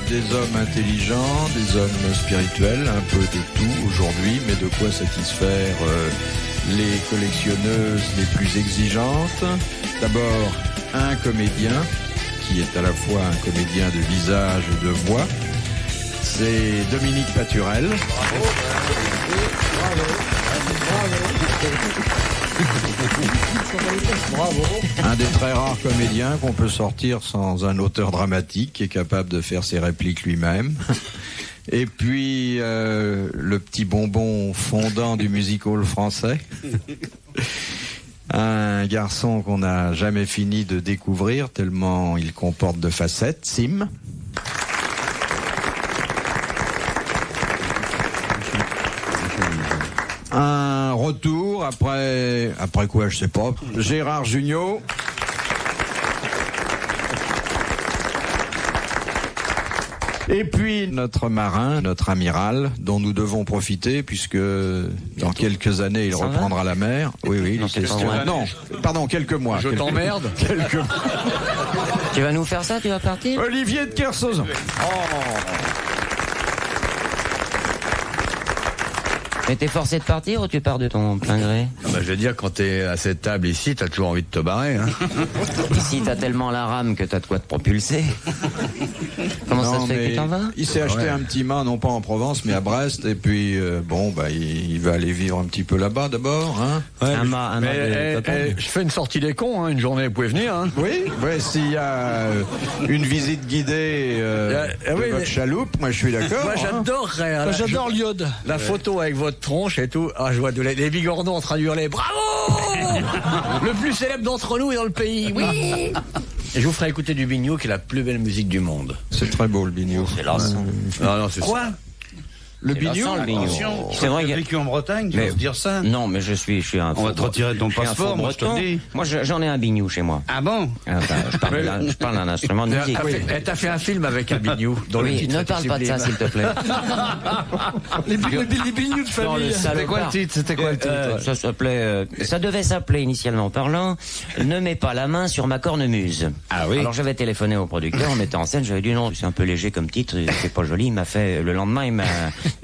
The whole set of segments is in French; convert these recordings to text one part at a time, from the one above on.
des hommes intelligents, des hommes spirituels, un peu de tout aujourd'hui, mais de quoi satisfaire les collectionneuses les plus exigeantes. D'abord, un comédien, qui est à la fois un comédien de visage et de voix. C'est Dominique Paturel. Bravo. Bravo. Un des très rares comédiens qu'on peut sortir sans un auteur dramatique qui est capable de faire ses répliques lui-même. Et puis le petit bonbon fondant du music-hall français. Un garçon qu'on n'a jamais fini de découvrir tellement il comporte de facettes, Sim. Un retour après quoi, je sais pas. Gérard Jugnot. Et puis notre marin, notre amiral, dont nous devons profiter puisque dans quelques années il reprendra la mer. Oui, non, pardon, quelques mois. Je t'emmerde. Quelques mois. Tu vas nous faire ça, tu vas partir? Olivier de Kersauzon. Mais t'es forcé de partir ou tu pars de ton plein gré? Je veux dire, quand t'es à cette table ici, t'as toujours envie de te barrer. Hein. Ici, t'as tellement la rame que t'as de quoi te propulser. Comment ça se fait que tu t'en vas? Il s'est acheté un petit mât, non pas en Provence, mais à Brest, et puis il va aller vivre un petit peu là-bas d'abord. Hein. Ouais, un mât je fais une sortie des cons, une journée, vous pouvez venir. Hein. Oui, s'il y a une visite guidée de votre chaloupe, moi je suis d'accord. Moi j'adorerais. J'adore l'iode. La photo avec votre tronche et tout. Ah, je vois les bigorneaux en train de hurler. Bravo. Le plus célèbre d'entre nous est dans le pays. Oui. Et je vous ferai écouter du Bignou, qui est la plus belle musique du monde. C'est très beau le Bignou. C'est lassant. Non, c'est quoi? Le Bignou. C'est vrai, il y a vécu en Bretagne, tu peux dire ça? Non, mais je suis un. On va te retirer ton passeport, moi je te le dis. Moi j'en ai un bignou chez moi. Ah bon? Je parle d'un instrument de musique. T'as fait un film avec un Bignou. Oui, ne parle pas de ça s'il te plaît. Les bignous de famille. C'était quoi le titre? Ça s'appelait. Ça devait s'appeler initialement parlant. Ne mets pas la main sur ma cornemuse. Ah oui. Alors j'avais téléphoné au producteur, on mettait en scène, j'avais dit non, c'est un peu léger comme titre, c'est pas joli. Il m'a fait le lendemain, il m'a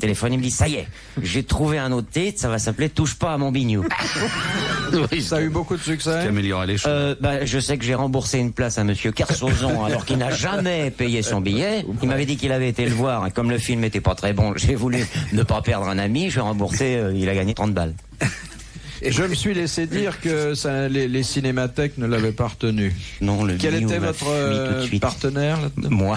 téléphoné, il me dit ça y est, j'ai trouvé un autre titre, ça va s'appeler Touche pas à mon bignou. Oui, ça a eu beaucoup de succès. Améliorer les choses. Je sais que j'ai remboursé une place à monsieur Kersauzon alors qu'il n'a jamais payé son billet. Il m'avait dit qu'il avait été le voir. Comme le film était pas très bon, j'ai voulu ne pas perdre un ami. Je lui ai remboursé. Il a gagné 30 balles. Et je me suis laissé dire que les cinémathèques ne l'avaient pas retenu. Non, Quel était votre partenaire là-dedans? Moi.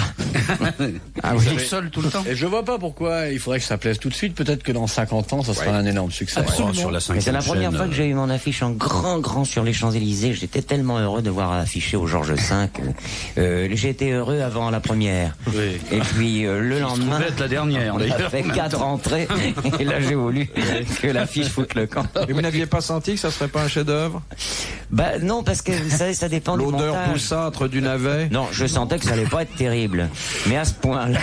Ah oui. Tout seul tout le temps. Et je vois pas pourquoi il faudrait que ça plaise tout de suite. Peut-être que dans 50 ans, ça sera un énorme succet. Sur la Mais c'est la première fois que j'ai eu mon affiche en grand sur les Champs-Élysées. J'étais tellement heureux de voir affiché au Georges V. J'ai été heureux avant la première. Oui. Et puis le lendemain, être la dernière. on a fait 4 entrées. Et là, j'ai voulu que l'affiche foute le camp. Et vous n'aviez pas senti que ça serait pas un chef-d'œuvre? Non, parce que vous savez, ça dépend du montage. L'odeur poussâtre du navet? Non, je sentais que ça allait pas être terrible. Mais à ce point-là.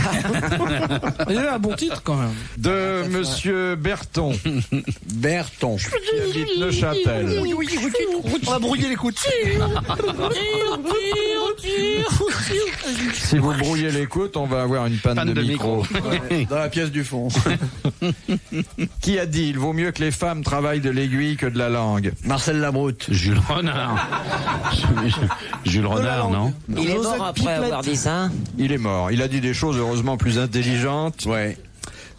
Il y a un bon titre quand même. De monsieur Berton. Berton. Qui habite Neuchâtel. On va brouiller les coups. Si vous brouillez l'écoute, on va avoir une panne de micro. Dans la pièce du fond. Qui a dit il vaut mieux que les femmes travaillent de l'aiguille que de la langue? Marcel Labroute. Jules Renard. Jules Renard, non? Il est mort après avoir dit ça? Il est mort. Il a dit des choses heureusement plus intelligentes. Ouais.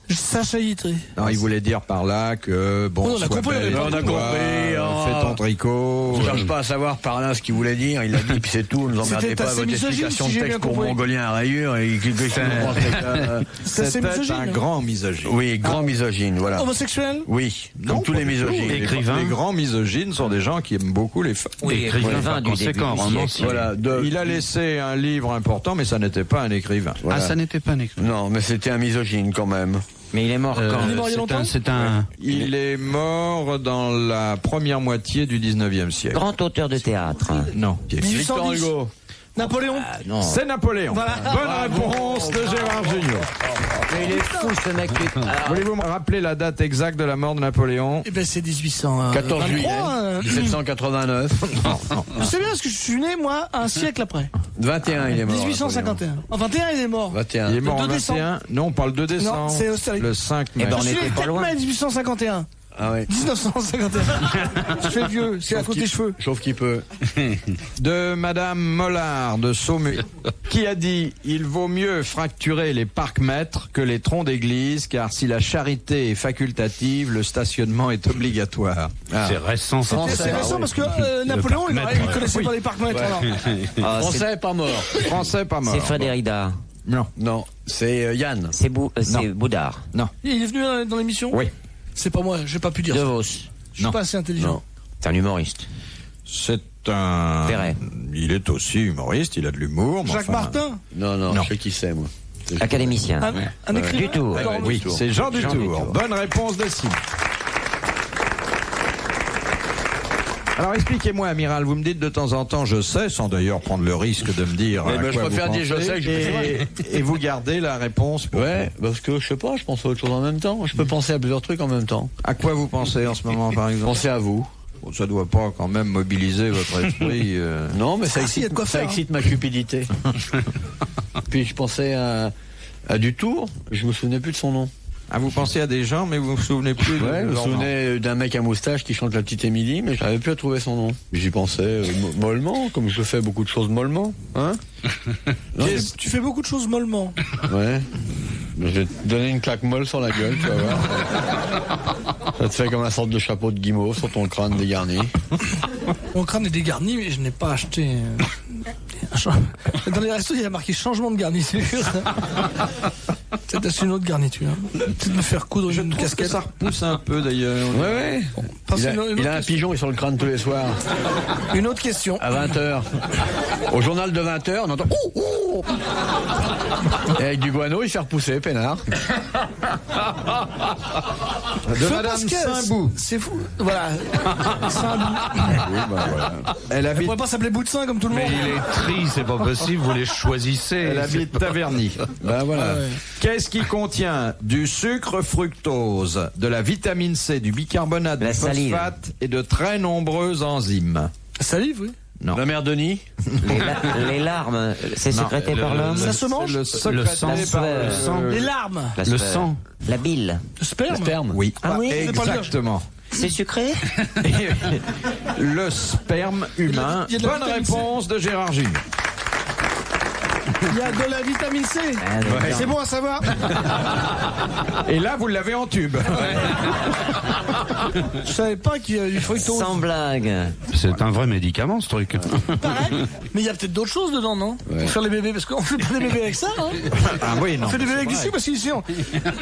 Sacha Guitry. Non, il voulait dire par là que bon, on a sois compris, belle, on a compris. fais ton tricot. On ne cherche pas à savoir par là ce qu'il voulait dire. Il a dit, puis c'est tout. Ne nous emmerdez pas assez votre misogyne, explication si j'ai de bien texte pour compris. mongolien à rayures. C'était un grand misogyne. Oui, grand misogyne, voilà. Homosexuel? Oui, Non, comme tous pas les du tout. misogynes. Écrivain. Les grands misogynes sont des gens qui aiment beaucoup les femmes. Oui, Écrivain, du conséquent, début du romancier. siècle. Voilà. Il a laissé un livre important, mais ça n'était pas un écrivain. Voilà. Ah, ça n'était pas un écrivain. Non, mais c'était un misogyne quand même. Mais il est mort quand? Il est mort il y a longtemps? C'est un. Il est mort dans la première moitié du 19e siècle. Grand auteur de théâtre. Non. Victor 1810. Hugo. Napoléon? Non. C'est Napoléon. Voilà. Bonne réponse de Gérard Jugnot. Mais il est fou ce mec. Voulez-vous me rappeler la date exacte de la mort de Napoléon? Eh ben, c'est 1800. 14 juillet 1789. Je sais bien parce que je suis né, moi, un siècle après. 21, il est mort. 1851. En 21, il est mort. 21. Il est mort Le en 2 décembre. 21. Non, on parle de décembre. Non, c'est Austerlitz. Le 5 mai. Eh ben, on Je suis était né pas 4 loin. mai 1851. Ah ouais. 1951. Je fais vieux, c'est à cause des cheveux. Sauf qu'il peut. De Madame Mollard de Saumur, qui a dit « Il vaut mieux fracturer les parcs-mètres que les troncs d'église, car si la charité est facultative, le stationnement est obligatoire. C'est récent, ça. C'est récent parce que Napoléon, il connaissait pas les parcs-mètres. alors. Ah, Français est pas mort. Français pas mort. c'est Frédéric Dard. Non. Non, c'est Yann. C'est Boudard. Non. Il est venu dans l'émission. Oui. C'est pas moi, j'ai pas pu dire De ça. Vos. Je suis Non. pas assez intelligent. Non. C'est un humoriste. C'est un... Perret. Il est aussi humoriste, il a de l'humour. mais Jacques enfin- Martin. Non, Non. je sais qui c'est, moi. Académicien. Un écrivain. Du Tour. Alors, Oui, c'est Jean Jean Dutour. Dutour. Bonne réponse de Simon. Alors expliquez-moi, amiral, vous me dites de temps en temps je sais, sans d'ailleurs prendre le risque de me dire. Oui, à mais je quoi préfère vous dire je pensez, sais que je et vous gardez la réponse. Pour Ouais, parce que je sais pas, je pense à autre chose en même temps. Je peux penser à plusieurs trucs en même temps. À quoi vous pensez en ce moment, par exemple? Pensez à vous. Bon, ça doit pas quand même mobiliser votre esprit. Non, mais ça Ah, si, il y a excite, de quoi ça faire, excite ma cupidité. Puis je pensais à Dutour, je me souvenais plus de son nom. Ah, vous pensez à des gens, mais vous vous souvenez plus de Ouais, je me leur nom. souvenais d'un mec à moustache qui chante la petite Émilie, mais j'avais plus à trouver son nom. J'y pensais mollement, comme je fais beaucoup de choses mollement. Hein? Non, Tu fais beaucoup de choses mollement. ouais. Je vais te donner une claque molle sur la gueule, tu vas voir. Ça te fait comme un sorte de chapeau de guimauve sur ton crâne dégarni. Mon crâne est dégarni, mais je n'ai pas acheté. Dans les restos, il y a marqué changement de garniture. Peut-être acheter une autre garniture. Peut-être me faire coudre Je une trouve que casquette. ça repousse un peu d'ailleurs. Ouais, ouais. Passez Il a, une il a un autre pigeon, il est sur le crâne tous les soirs. Une autre question. À 20h. Au journal de 20h, on entend ouh, ouh. Et avec du guano, il fait repousser, peinard. De Feu Madame Pascal, Saint-Bou. C'est fou. Voilà. Saint-Bou. Elle Elle habite, pourrait pas s'appeler bout de sein comme tout le monde. Mais il est tri, c'est pas possible, vous les choisissez. elle habite Taverny. Ben voilà. Ah ouais. Qu'est-ce qui contient du sucre fructose, de la vitamine C, du bicarbonate de La salive. phosphate et de très nombreuses enzymes? Salive, oui. Non. La mère Denis. Les larmes, c'est Non, sécrété par l'homme. Ça se mange. Le secrété sang, par le sang. Les larmes. Le sang. La bile. Le sperme. Sperme. Oui, Ah oui, c'est pas le exactement. C'est sucré. Le sperme humain. Il y a de la Bonne vitamine C. réponse de Gérard Junior. Il y a de la vitamine C. C'est bon à savoir. Et là, vous l'avez en tube. Je savais pas qu'il y avait du fructose. Sans blague. C'est un vrai médicament, ce truc. Pareil. Mais il y a peut-être d'autres choses dedans, non? Pour faire les bébés, parce qu'on fait pas des bébés avec ça, hein. Ah oui, non. On fait des bébés avec du sucre parce qu'ici,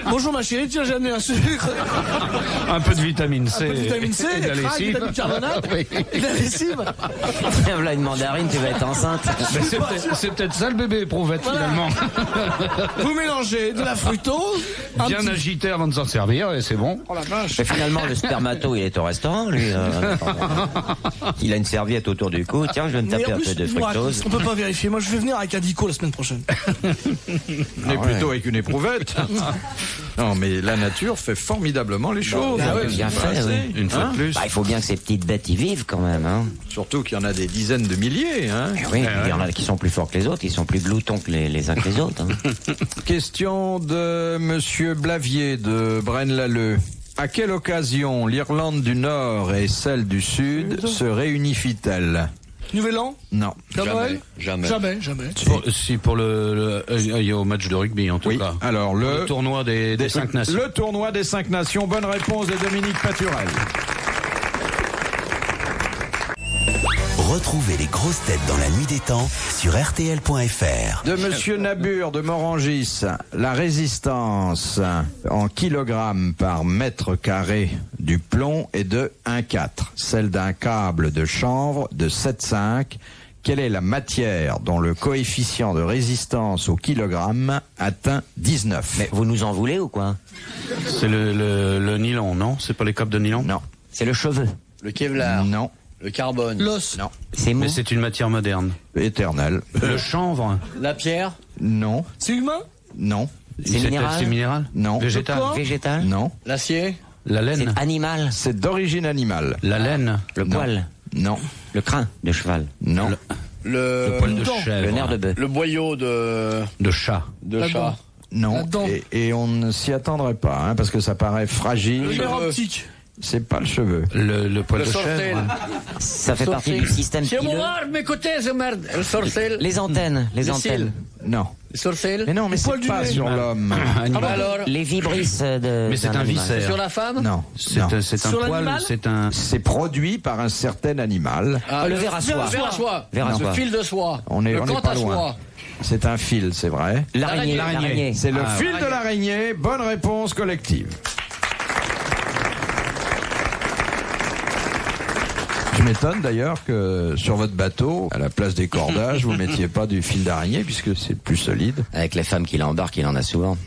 bonjour ma chérie, tiens, j'ai amené un sucre, Un peu de vitamine C. un peu de vitamine C, et de la des craques, de lessive. la bicarbonate, et de la lessive. Tiens, voilà une mandarine, tu vas être enceinte. Mais c'est peut-être ça le bébé éprouvette finalement. Vous mélangez de la fructose, un Bien petit... agité avant de s'en servir et c'est bon. Oh la vache. Mais finalement, le spermato, il est au restaurant, lui. Il a une serviette autour du cou. Tiens, je vais me Mais taper en un peu de plus, moi, fructose. on peut pas vérifier. Moi, je vais venir avec un dico la semaine prochaine. Mais plutôt avec une éprouvette. Non, mais la nature fait formidablement les choses. Ah ouais, bien fait, oui. Une fois de plus. Bah, il faut bien que ces petites bêtes y vivent quand même. Hein. Surtout qu'il y en a des dizaines de milliers. Hein. Oui, il y en a qui sont plus forts que les autres, qui sont plus gloutons que les uns que les autres. Hein. Question de Monsieur Blavier de Braine-l'Alleud. À quelle occasion l'Irlande du Nord et celle du Sud se réunifient-elles? Nouvel an, Non. Père Noël Jamais. Jamais, jamais. Si pour au match de rugby en tout Oui. cas. Alors Le tournoi des 5 nations. Le tournoi des 5 nations. Bonne réponse de Dominique Paturel. Retrouvez les grosses têtes dans la nuit des temps sur RTL.fr. De Monsieur Nabur de Morangis, la résistance en kilogrammes par mètre carré du plomb est de 1,4. Celle d'un câble de chanvre de 7,5. Quelle est la matière dont le coefficient de résistance au kilogramme atteint 19? Mais vous nous en voulez ou quoi? C'est le nylon, non? C'est pas les câbles de nylon? Non. C'est le cheveu. Le Kevlar. Non. Le carbone. L'os. Non. C'est mou. Mais c'est une matière moderne. Éternel. Le chanvre. La pierre. Non. C'est humain? Non. C'est minéral. C'est minéral. Non. Végétal. Végétal. Non. L'acier? La C'est laine. animal. C'est d'origine animale. La laine. Le Non. poil. Non. Le crin de cheval. Non. Le poil de chèvre. Le nerf de bœuf. Le boyau de chat. La chat. dent. Non. La dent. Et on ne s'y attendrait pas, hein, parce que ça paraît fragile. Le nerf optique. C'est pas le cheveu. Le poil Le de sorcel. chèvre. Ça fait partie du système C'est pileux. moi, mes côtés, ce merde. Le sorcel. Les antennes. Les Le antennes. Non. Le sorcel. Mais non, mais poils c'est du pas nez. sur l'homme. Bah alors, Les vibrisses de. Mais c'est d'un un animal. viscère. sur la femme? Non. C'est Non. un Sur poil. l'animal C'est un. C'est produit par un certain animal. Ah, Le ver à soie. Ver à soie. Ver à Le soie. fil de soie. On est le pas à loin. soie. C'est un fil, c'est vrai. L'araignée. L'araignée. L'araignée. C'est le Ah, fil de l'araignée. Bonne réponse collective. Je m'étonne d'ailleurs que sur votre bateau, à la place des cordages, vous mettiez pas du fil d'araignée puisque c'est plus solide. Avec les femmes qui l'embarquent, il en a souvent.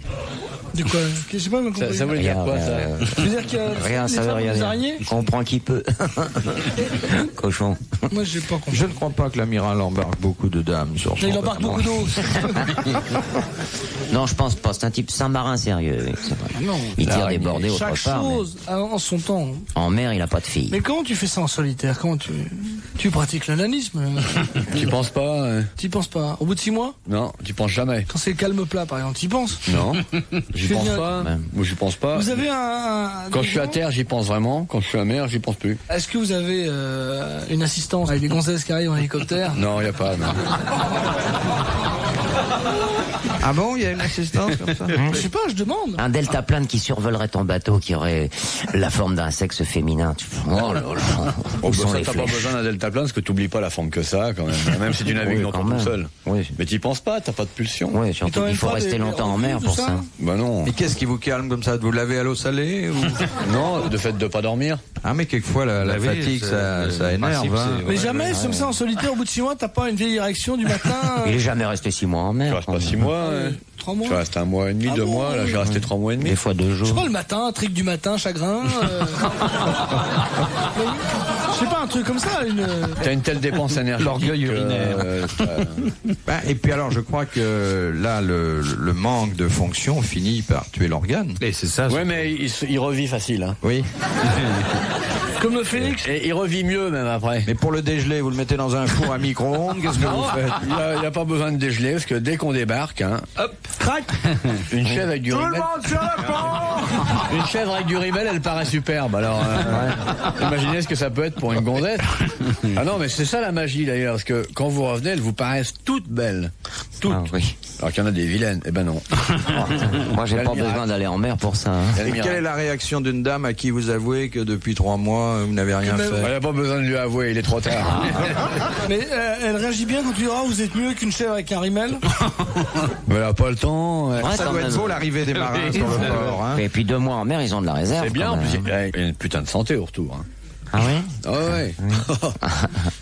De quoi? Je sais pas, mais Ça voulait dire quoi, ça? Je veux dire qu'il y a Rien, les ça veut femmes, rien les dire. araignées. Comprends qui peut. Cochon. Moi, j'ai pas compris. Je ne crois pas que l'amiral embarque beaucoup de dames sur son Il embarque bateau. beaucoup d'eau. Non, je pense pas. C'est un type Saint-Marin sérieux. Oui, c'est vrai. Non. Il tire L'araignée. débordé autre Chaque part. chose en son temps. Mais en mer, il a pas de fille. Mais comment tu fais ça en solitaire? Comment tu pratiques l'ananisme? Tu penses pas? T'y penses pas? Au bout de 6 mois? Non, tu penses jamais. Quand c'est le calme plat, par exemple, t'y penses? Non, j'y fais pense bien. pas. Moi, j'y pense pas. Vous avez Quand je suis à terre, j'y pense vraiment. Quand je suis à mer, j'y pense plus. Est-ce que vous avez une assistance avec des gonzesses qui arrivent en hélicoptère? Non, y a pas. Non. Ah bon, il y a une assistance comme ça? Je sais pas, je demande. Un deltaplane qui survolerait ton bateau, qui aurait la forme d'un sexe féminin. Oh là là. Oh, Où bah, sont ça, les t'as pas flèches besoin d'un deltaplane parce que t'oublies pas la forme que ça, quand même. Même si tu navigues Oui, longtemps quand tout même. seul. Oui. Mais t'y penses pas, t'as pas de pulsion. Oui, Et surtout t'en qu'il même faut pas rester des longtemps en mer tout pour ça ça. Bah non. Et qu'est-ce qui vous calme comme ça? De vous laver à l'eau salée ou... Non, de fait de pas dormir. Ah, mais quelquefois la Laver, fatigue, c'est- ça le énerve. principe, Hein. c'est- Mais Ouais, jamais, ouais, comme ça, en solitaire, au bout de 6 mois, t'as pas une vieille érection du matin? Il est jamais resté 6 mois en Tu mer. restes quand pas même. 6 mois. hein. 3 mois? Tu restes 1 mois et demi, Ah 2 bon, mois. Là, oui. j'ai resté 3 mois et demi. Des fois 2 Je jours. sais pas, le matin, trick du matin, chagrin. Je sais pas, un truc comme ça. T'as une telle dépense énergétique. L'orgueil urinaire. Bah, et puis alors, je crois que là, le manque de fonction finit par tuer l'organe. Et c'est ça. Ouais, mais il revit facile. Hein. Oui. Comme le phénix. Et il revit mieux même après. Mais pour le dégeler, vous le mettez dans un four à micro-ondes, qu'est-ce que vous faites? Il n'y a pas besoin de dégeler parce que dès qu'on débarque, hein, hop, Crac. une chèvre avec du rimel. Une chèvre avec du rimel, elle paraît superbe. Alors, imaginez ce que ça peut être pour une gonzesse. Ah non, mais c'est ça la magie d'ailleurs, parce que quand vous revenez, elles vous paraissent toutes belles. Toutes. Ah, oui. Alors qu'il y en a des vilaines. Eh ben non. Moi, j'ai Quel pas miracle. besoin d'aller en mer pour ça. Hein. Elle Et quelle est la réaction d'une dame à qui vous avouez que depuis 3 mois, vous n'avez rien Il fait? n'y a pas besoin de lui avouer, il est trop tard. Mais elle réagit bien quand tu diras vous êtes mieux qu'une chèvre avec un rimel. Mais elle n'a pas le temps. Ouais, Ça quand doit être même. beau l'arrivée des marins sur le port. Hein. Et puis 2 mois en mer, ils ont de la réserve. C'est bien, quand en plus, même. il y a une putain de santé au retour. Hein. Ah oui? Ah ouais.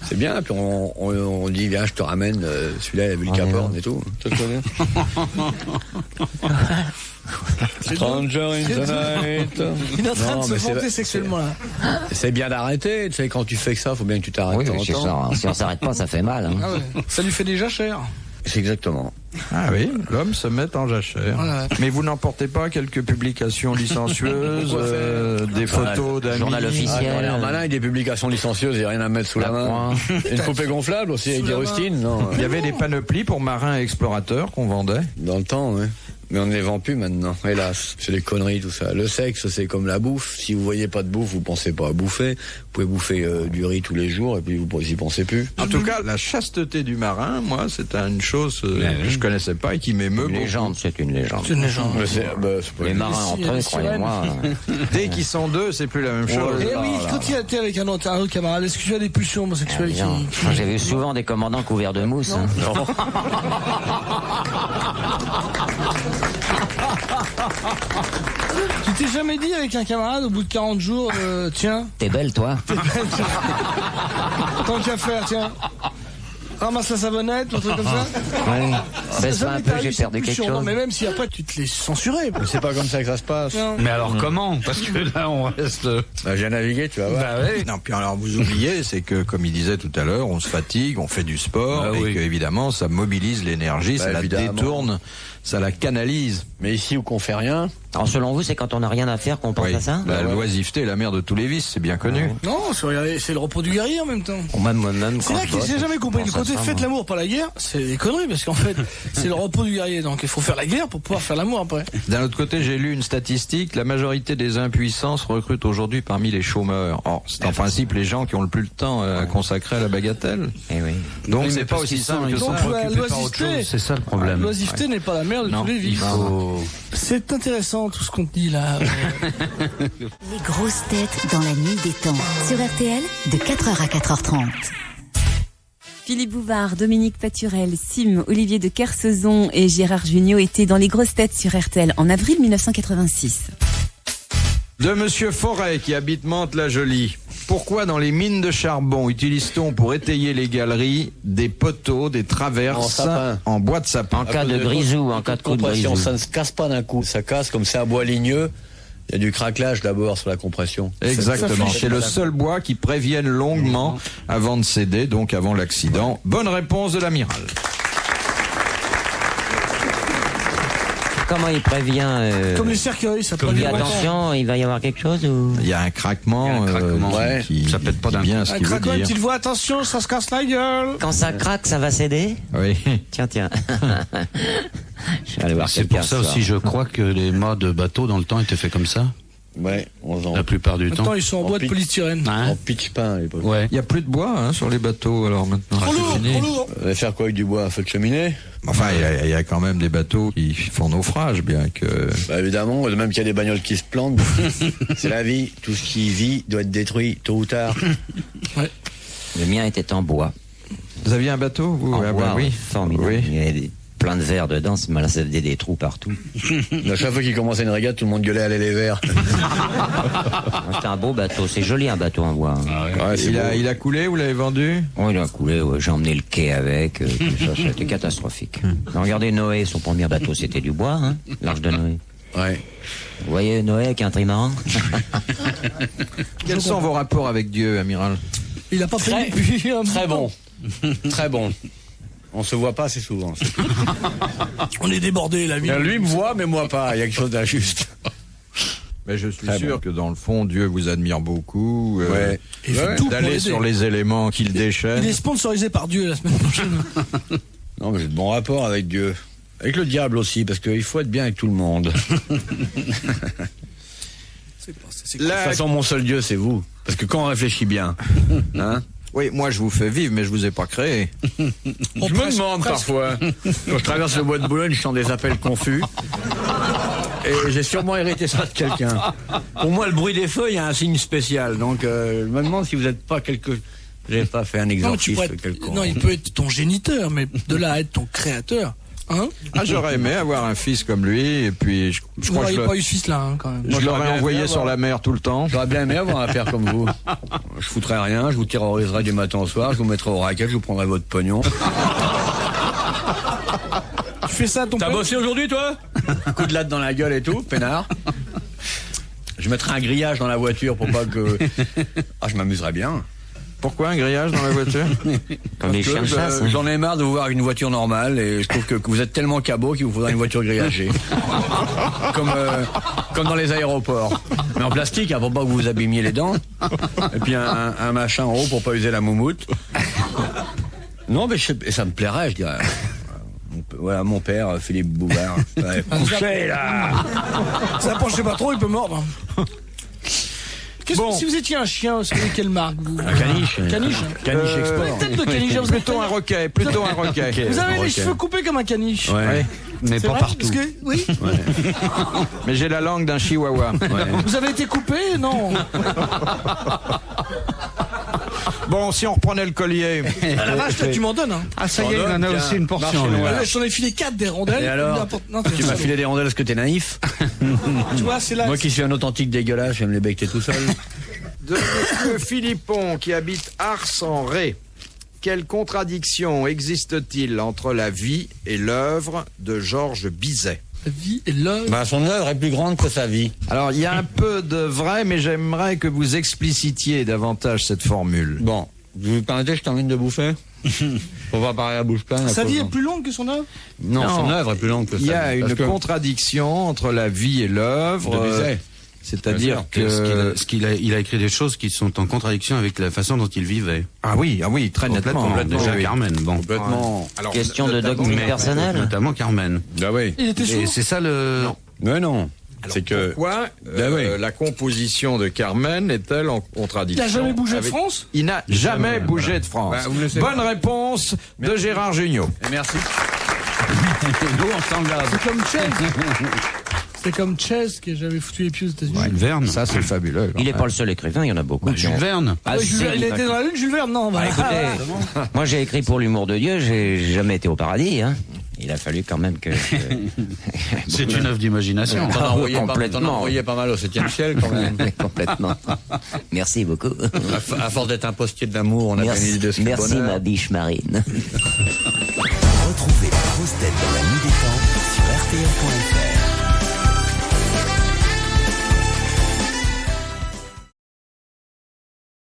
C'est bien, puis on dit viens, je te ramène celui-là, il a vu le Cap Horn et tout. Tu le connais? Stranger in the night. Il est en train Non, de se mais c'est- vanter sexuellement là. C'est bien d'arrêter, tu sais, quand tu fais que ça, faut bien que tu t'arrêtes. Oui, de temps en c'est temps. ça. Hein. Si on s'arrête pas, ça fait mal. Hein. Ah ouais. Ça lui fait déjà cher. C'est exactement. Ah oui, l'homme se met en jachère. Voilà. Mais vous n'emportez pas quelques publications licencieuses, Pourquoi des photos d'amis? Journal officiel. Ah, on a l'air malin, il y a des publications licencieuses, il n'y a rien à mettre sous la, La main. croix. Une poupée gonflable aussi avec Sous des la main. rustines, non. Il y avait des panoplies pour marins et explorateurs qu'on vendait. Dans le temps, oui. Mais on ne les vend plus maintenant, hélas. C'est des conneries, tout ça. Le sexe, c'est comme la bouffe. Si vous voyez pas de bouffe, vous pensez pas à bouffer. Vous pouvez bouffer du riz tous les jours et puis vous y pensez plus. En tout cas, la chasteté du marin, moi, c'est une chose que je connaissais pas et qui m'émeut Une beaucoup. légende, c'est une légende. C'est une légende. Mais c'est pas Les une- marins entre eux, les croyez-moi. Dès qu'ils sont deux, c'est plus la même chose. Et oui, quand il a été avec un autre camarade, est-ce que tu as des pulsions homosexuelles qui... Moi, j'ai vu souvent des commandants couverts de mousse. Hein. Tu t'es jamais dit avec un camarade au bout de 40 jours, tiens, T'es belle, toi? tant qu'à faire, tiens, ramasse la savonnette ou un truc comme ça? Oui. Baisse un peu, j'ai perdu quelque chose. Non, mais même si après tu te les censuré. Mais c'est pas comme ça que ça se passe. Non. Mais alors comment? Parce que là, on reste... Bah, j'ai navigué, tu vas voir. Bah oui. Non, puis alors vous oubliez, c'est que comme il disait tout à l'heure, on se fatigue, on fait du sport, Ah et oui. que évidemment ça mobilise l'énergie, Bah, ça la évidemment. détourne, ça la canalise. Mais ici où qu'on fait rien, Alors selon vous, c'est quand on n'a rien à faire qu'on pense Oui. à ça? Bah, l'oisiveté est la mère de tous les vices, c'est bien connu. Non, c'est le repos du guerrier en même temps. Moi-même, C'est là que j'ai jamais compris. Le côté faites l'amour, pas la guerre, c'est des conneries parce qu'en fait, c'est le repos du guerrier. Donc il faut faire la guerre pour pouvoir faire l'amour après. D'un autre côté, j'ai lu une statistique, la majorité des impuissants se recrutent aujourd'hui parmi les chômeurs. Or, c'est en principe les gens qui ont le plus le temps à consacrer à la bagatelle. Eh oui. Donc Oui, c'est mais pas parce aussi qu'ils simple que sont Donc, ça. la préoccupés par autre l'oisiveté- chose, c'est ça le problème. L'oisiveté n'est pas la mère de Non. tous les vices. C'est intéressant tout ce qu'on dit là. Les grosses têtes dans la nuit des temps. Sur RTL, de 4h à 4h30. Philippe Bouvard, Dominique Paturel, Sim, Olivier de Kersauzon et Gérard Jugnot étaient dans les grosses têtes sur RTL en avril 1986. De Monsieur Forêt qui habite Mantes-la-Jolie. Pourquoi dans les mines de charbon utilise-t-on pour étayer les galeries des poteaux, des En traverses sapin. en bois de sapin? En cas de grisou, en cas de coup de compression, grisou. ça ne se casse pas d'un coup. Ça casse comme c'est un bois ligneux. Il y a du craquelage d'abord sur la compression. Exactement, Ça fait- c'est le seul bois qui prévienne longuement avant de céder, donc avant l'accident. Bonne réponse de l'amiral. Comment il prévient Comme les cercueils, ça peut il dit dire attention, il va y avoir quelque chose ou... Il y a un craquement, Il y a un craquement, ouais. qui Ça pète pas d'un dit bien coup. ce Un qu'il veut craquement, une dire. petite voix, attention, ça se casse la gueule. Quand ça craque, ça va céder? Oui. Tiens. Je vais aller voir C'est quelqu'un pour ça ce soir. aussi, je crois que les mâts de bateau dans le temps étaient faits comme ça, Ouais, la plupart du temps. Maintenant, ils sont en bois de pique. polystyrène. Hein? En pitch-pain à l'époque. Ouais. Il n'y a plus de bois sur les bateaux alors maintenant. Trop C'est lourd, fini. trop lourd. Vous allez faire quoi avec du bois? Un feu de cheminée? Enfin, il y a quand même des bateaux qui font naufrage, bien que... Bah évidemment, même qu'il y a des bagnoles qui se plantent. C'est la vie. Tout ce qui vit doit être détruit, tôt ou tard. Le mien était en bois. Vous aviez un bateau, vous? En Ah, bois, bah oui. formidable. Oui. Il y avait plein de verres dedans, ça faisait des trous partout. À chaque fois qu'il commençait une régate, tout le monde gueulait allez les verts. C'était un beau bateau, c'est joli un bateau en bois. Hein. Ouais, c'est beau. Il a coulé, vous l'avez vendu? Oh, il a coulé, ouais. J'ai emmené le quai avec, tout ça, c'était catastrophique. Regardez Noé, son premier bateau, c'était du bois, hein, l'Arche de Noé. Ouais. Vous voyez Noé avec un trimaran? Quels sont vos rapports avec Dieu, amiral? Il a pas Très, payé depuis un très moment. bon. Très bon. On se voit pas assez souvent. On est débordé, la vie. Lui me voit, mais moi pas. Il y a quelque chose d'injuste. Mais je suis Très sûr bon. que dans le fond, Dieu vous admire beaucoup. Ouais. Il fait tout pour D'aller l'aider. sur les éléments qu'il déchaîne. Il est sponsorisé par Dieu la semaine prochaine. Non, mais j'ai de bons rapports avec Dieu. Avec le diable aussi, parce qu'il faut être bien avec tout le monde. De toute façon, mon seul Dieu, c'est vous. Parce que quand on réfléchit bien, hein, Oui, moi je vous fais vivre, mais je vous ai pas créé. je me demande parfois. Quand je traverse le bois de Boulogne, je sens des appels confus. Et j'ai sûrement hérité ça de quelqu'un. Pour moi, le bruit des feuilles a un signe spécial. Donc, je me demande si vous n'êtes pas quelque... J'ai pas fait un Non, mais tu exorcisme pourrais être- quelconque. non, il peut être ton géniteur, mais de là à être ton créateur. Hein? Ah, j'aurais aimé avoir un fils comme lui, et puis je Vous crois que n'auriez je, pas eu ce fils-là, hein, quand même. je Moi, j'aurais l'aurais bien envoyé aimé sur avoir- la mer tout le temps. J'aurais bien aimé avoir un père comme vous. Je foutrais rien, je vous terroriserais du matin au soir, je vous mettrais au racket, je vous prendrais votre pognon. Tu fais ça à ton T'as père? bossé aujourd'hui, toi? Coup de latte dans la gueule et tout, peinard. Je mettrais un grillage dans la voiture pour pas que... Ah, je m'amuserais bien. Pourquoi un grillage dans la voiture? Comme les chiens de chasse. Hein. J'en ai marre de vous voir avec une voiture normale et je trouve que vous êtes tellement cabot qu'il vous faudra une voiture grillagée. Comme dans les aéroports. Mais en plastique, hein, pour pas que vous vous abîmiez les dents. Et puis un machin en haut pour pas user la moumoute. Non, mais ça me plairait, je dirais. Voilà, mon père, Philippe Bouvard. Ouais, couchez, là! Ça approche pas trop, il peut mordre. Si vous étiez un chien, vous savez quelle marque vous? Un caniche. Caniche. Caniche export. Tête de caniche. Vous, Plutôt un roquet, plutôt un roquet. vous avez les roquet. cheveux coupés comme un caniche. Ouais. Mais C'est pas vrai partout. Parce que, oui. Mais j'ai la langue d'un chihuahua. Vous avez été coupé? Non. Bon, si on reprenait le collier. Ah, la vache, toi, tu m'en donnes. Hein. Ah, ça y est, il en a Tiens, aussi une portion. marchez-nous, lui. voilà. Ouais, j'en ai filé 4 des rondelles. Et alors Non, Tu m'as filé des rondelles parce que t'es naïf? Tu vois, c'est là. Moi qui suis un authentique dégueulasse, je vais me les becter tout seul. De monsieur Philippon qui habite Ars en Ré. quelle contradiction existe-t-il entre la vie et l'œuvre de Georges Bizet? La vie et l'œuvre. Bah, son œuvre est plus grande que sa vie. Alors, il y a un peu de vrai, mais j'aimerais que vous explicitiez davantage cette formule. Bon, vous permettez, je termine de bouffer. Faut pas parler à bouche pleine. Sa vie est plus longue que son œuvre? Non, son œuvre est plus longue que sa vie. Il y a une contradiction entre la vie et l'œuvre. De Bizet. C'est-à-dire il a écrit des choses qui sont en contradiction avec la façon dont il vivait. Ah oui, très nettement. Déjà Oui. Carmen, bon. Complètement. Alors, Question de notamment- dogme personnel. Notamment Carmen. Bah oui. Il était Et sourd? c'est ça le... Non. Mais non. Alors, C'est que. pourquoi oui. la composition de Carmen est-elle en Il contradiction a jamais bougé de avec- France? Il n'a jamais bougé de France. Bah, vous me laissez- Bonne réponse de Gérard Jugnot. Et merci. Nous, on s'engage. C'est comme Chess. C'est comme Chess qui a jamais foutu les pieds aux États-Unis. Jules Verne. Ça, c'est fabuleux. Il n'est pas le seul écrivain, il y en a beaucoup. qui Jules ont- Verne. Ah, Ouais, si, il a été dans la Lune, Jules Verne? Non, bah, Écoutez, moi j'ai écrit pour l'humour de Dieu, j'ai jamais été au paradis. Hein. Il a fallu quand même que... C'est une œuvre d'imagination. T'en as envoyé Complètement. t'en as envoyé pas mal au 7e ciel quand même. Complètement. Merci beaucoup. À force d'être un postier de l'amour, on a bien une idée de ce qu'est le Merci bonheur. ma biche marine. Retrouvez la grosse tête dans la nuit des temps sur RTL.fr.